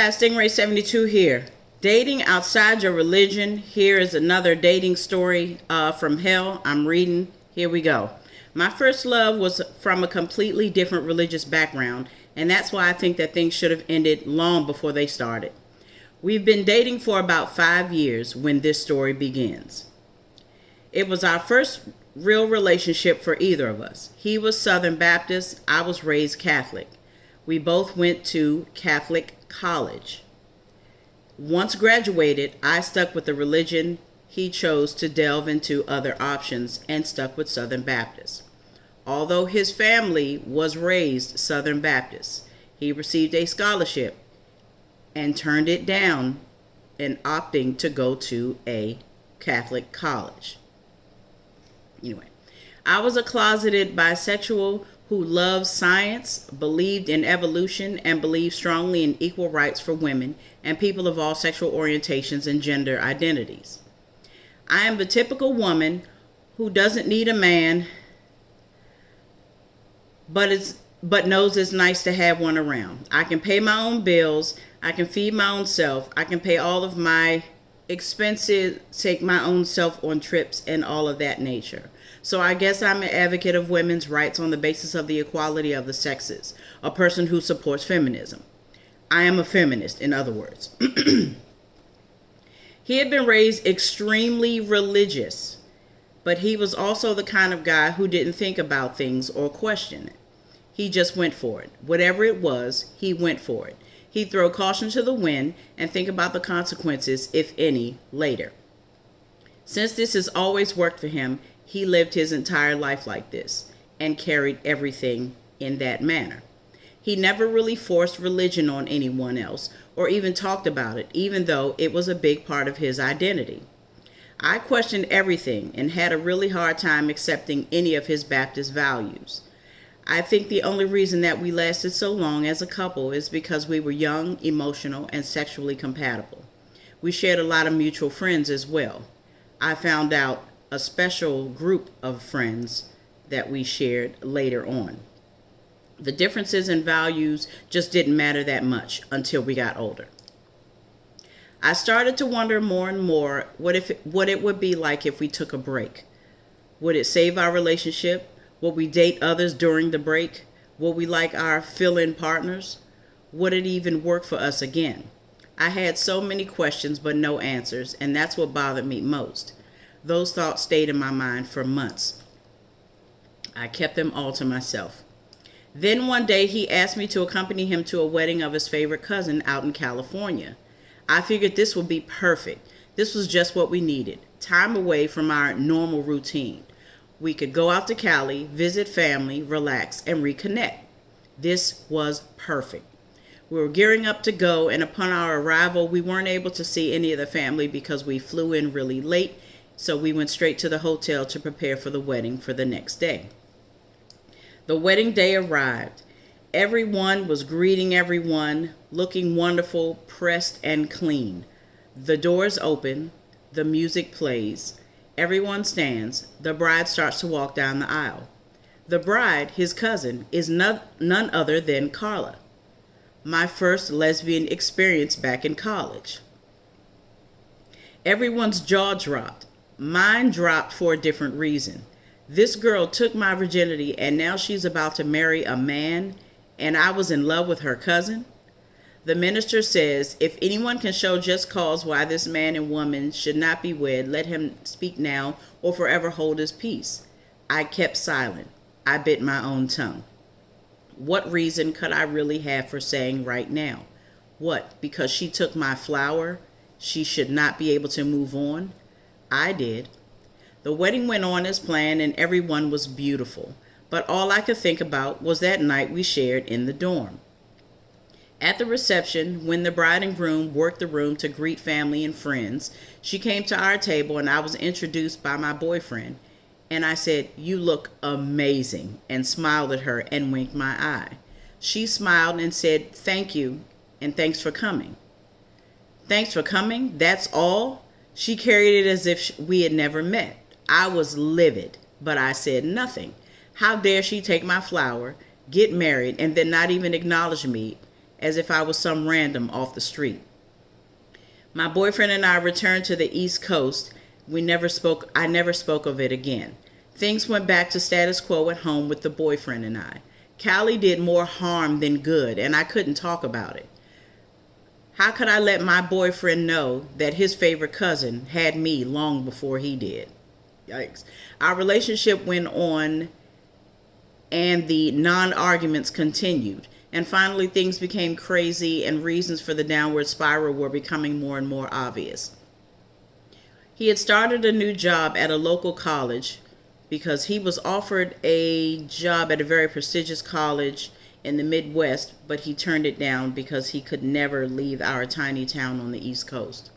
guys, Stingray 72 here. Dating outside your religion. Here is another dating story from hell. I'm reading. Here we go. My first love was from a completely different religious background, and that's why I think that things should have ended long before they started. We've been dating for about 5 years when this story begins. It was our first real relationship for either of us. He was Southern Baptist. I was raised Catholic. We both went to Catholic college. Once graduated, I stuck with the religion. He chose to delve into other options and stuck with Southern Baptist. Although his family was raised Southern Baptist, he received a scholarship and turned it down in opting to go to a Catholic college. Anyway, I was a closeted bisexual who loved science, believed in evolution, and believed strongly in equal rights for women and people of all sexual orientations and gender identities. I am the typical woman who doesn't need a man, but knows it's nice to have one around. I can pay my own bills. I can feed my own self. I can pay all of my expenses, take my own self on trips and all of that nature. So I guess I'm an advocate of women's rights on the basis of the equality of the sexes, a person who supports feminism. I am a feminist, in other words. He had been raised extremely religious, but he was also the kind of guy who didn't think about things or question it. He just went for it. Whatever it was, he went for it. He'd throw caution to the wind and think about the consequences, if any, later. Since this has always worked for him, he lived his entire life like this and carried everything in that manner. He never really forced religion on anyone else or even talked about it, even though it was a big part of his identity. I questioned everything and had a really hard time accepting any of his Baptist values. I think the only reason that we lasted so long as a couple is because we were young, emotional, and sexually compatible. We shared a lot of mutual friends as well. I found out a special group of friends that we shared later on. The differences in values just didn't matter that much until we got older. I started to wonder more and more what it would be like if we took a break. Would it save our relationship? Would we date others during the break? Would we like our fill-in partners? Would it even work for us again? I had so many questions but no answers, and that's what bothered me most. Those thoughts stayed in my mind for months. I kept them all to myself. Then one day he asked me to accompany him to a wedding of his favorite cousin out in California. I figured this would be perfect. This was just what we needed. Time away from our normal routine. We could go out to Cali, visit family, relax, and reconnect. This was perfect. We were gearing up to go, and upon our arrival, we weren't able to see any of the family because we flew in really late, so we went straight to the hotel to prepare for the wedding for the next day. The wedding day arrived. Everyone was greeting everyone, looking wonderful, pressed, and clean. The doors open, the music plays. Everyone stands. The bride starts to walk down the aisle. The bride, his cousin, is none other than Carla. My first lesbian experience back in college. Everyone's jaw dropped. Mine dropped for a different reason. This girl took my virginity and now she's about to marry a man, and I was in love with her cousin. The minister says, if anyone can show just cause why this man and woman should not be wed, let him speak now or forever hold his peace. I kept silent. I bit my own tongue. What reason could I really have for saying right now? What, because she took my flower, she should not be able to move on? I did. The wedding went on as planned and everyone was beautiful, but all I could think about was that night we shared in the dorm. At the reception, when the bride and groom worked the room to greet family and friends, she came to our table and I was introduced by my boyfriend. And I said, "You look amazing," and smiled at her and winked my eye. She smiled and said, "Thank you, and thanks for coming." Thanks for coming? That's all? She carried it as if we had never met. I was livid, but I said nothing. How dare she take my flower, get married, and then not even acknowledge me as if I was some random off the street. My boyfriend and I returned to the East Coast. I never spoke of it again. Things went back to status quo at home with the boyfriend and I. Callie did more harm than good, and I couldn't talk about it. How could I let my boyfriend know that his favorite cousin had me long before he did? Yikes. Our relationship went on, and the non-arguments continued. And finally, things became crazy, and reasons for the downward spiral were becoming more and more obvious. He had started a new job at a local college because he was offered a job at a very prestigious college in the Midwest, but he turned it down because he could never leave our tiny town on the East Coast.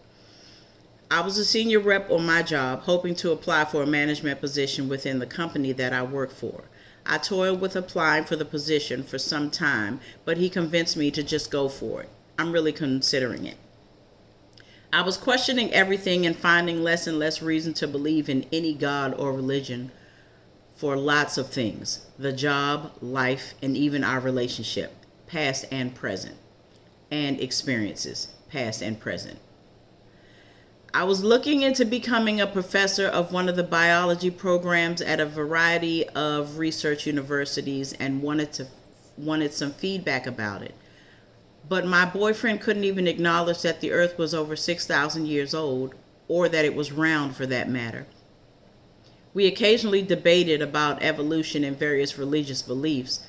I was a senior rep on my job, hoping to apply for a management position within the company that I work for. I toiled with applying for the position for some time, but he convinced me to just go for it. I'm really considering it. I was questioning everything and finding less and less reason to believe in any God or religion for lots of things: the job, life, and even our relationship, past and present, and experiences, past and present. I was looking into becoming a professor of one of the biology programs at a variety of research universities and wanted some feedback about it. But my boyfriend couldn't even acknowledge that the earth was over 6,000 years old, or that it was round for that matter. We occasionally debated about evolution and various religious beliefs,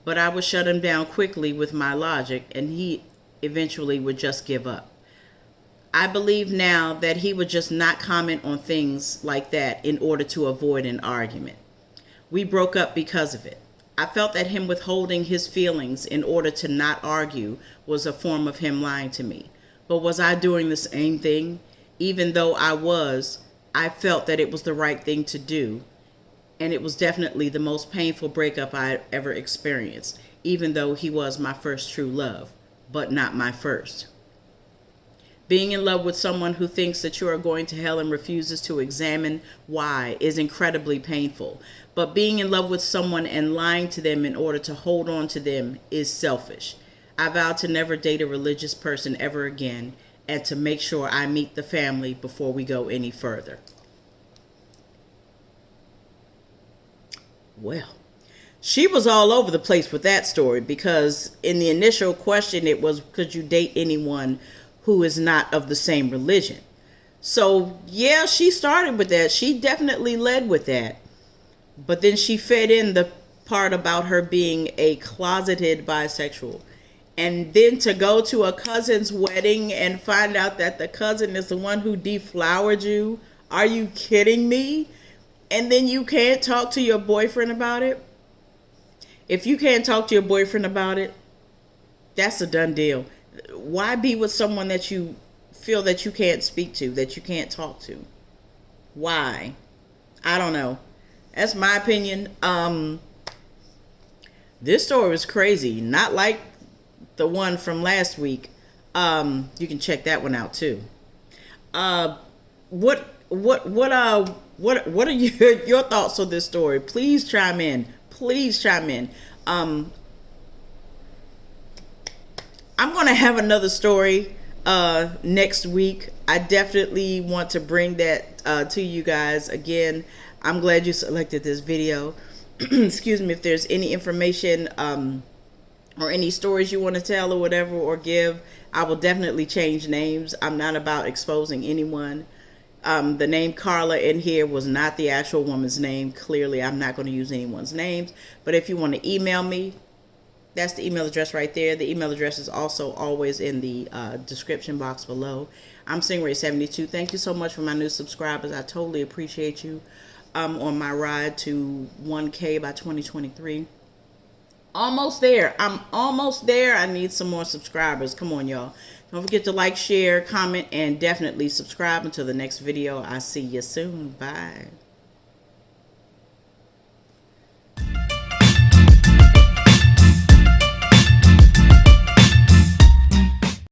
but I would shut him down quickly with my logic, and he eventually would just give up. I believe now that he would just not comment on things like that in order to avoid an argument. We broke up because of it. I felt that him withholding his feelings in order to not argue was a form of him lying to me. But was I doing the same thing? Even though I felt that it was the right thing to do. And it was definitely the most painful breakup I had ever experienced, even though he was my first true love, but not my first. Being in love with someone who thinks that you are going to hell and refuses to examine why is incredibly painful. But being in love with someone and lying to them in order to hold on to them is selfish. I vowed to never date a religious person ever again, and to make sure I meet the family before we go any further. Well, she was all over the place with that story, because in the initial question it was, could you date anyone who is not of the same religion? So yeah, she started with that. She definitely led with that. But then she fed in the part about her being a closeted bisexual. And then to go to a cousin's wedding and find out that the cousin is the one who deflowered you. Are you kidding me? And then you can't talk to your boyfriend about it? If you can't talk to your boyfriend about it, that's a done deal. Why be with someone that you feel that you can't speak to, that you can't talk to? Why? I don't know. That's my opinion. This story was crazy. Not like the one from last week. You can check that one out too. What are your thoughts on this story? Please chime in. I'm going to have another story next week. I definitely want to bring that to you guys. Again, I'm glad you selected this video. Excuse me, if there's any information or any stories you want to tell or whatever or give, I will definitely change names. I'm not about exposing anyone. The name Carla in here was not the actual woman's name. Clearly, I'm not going to use anyone's names. But if you want to email me, that's the email address right there. The email address is also always in the description box below. I'm MunRae72. Thank you so much for my new subscribers. I totally appreciate you on my ride to 1K by 2023. Almost there. I'm almost there. I need some more subscribers. Come on, y'all. Don't forget to like, share, comment, and definitely subscribe. Until the next video, I'll see you soon. Bye.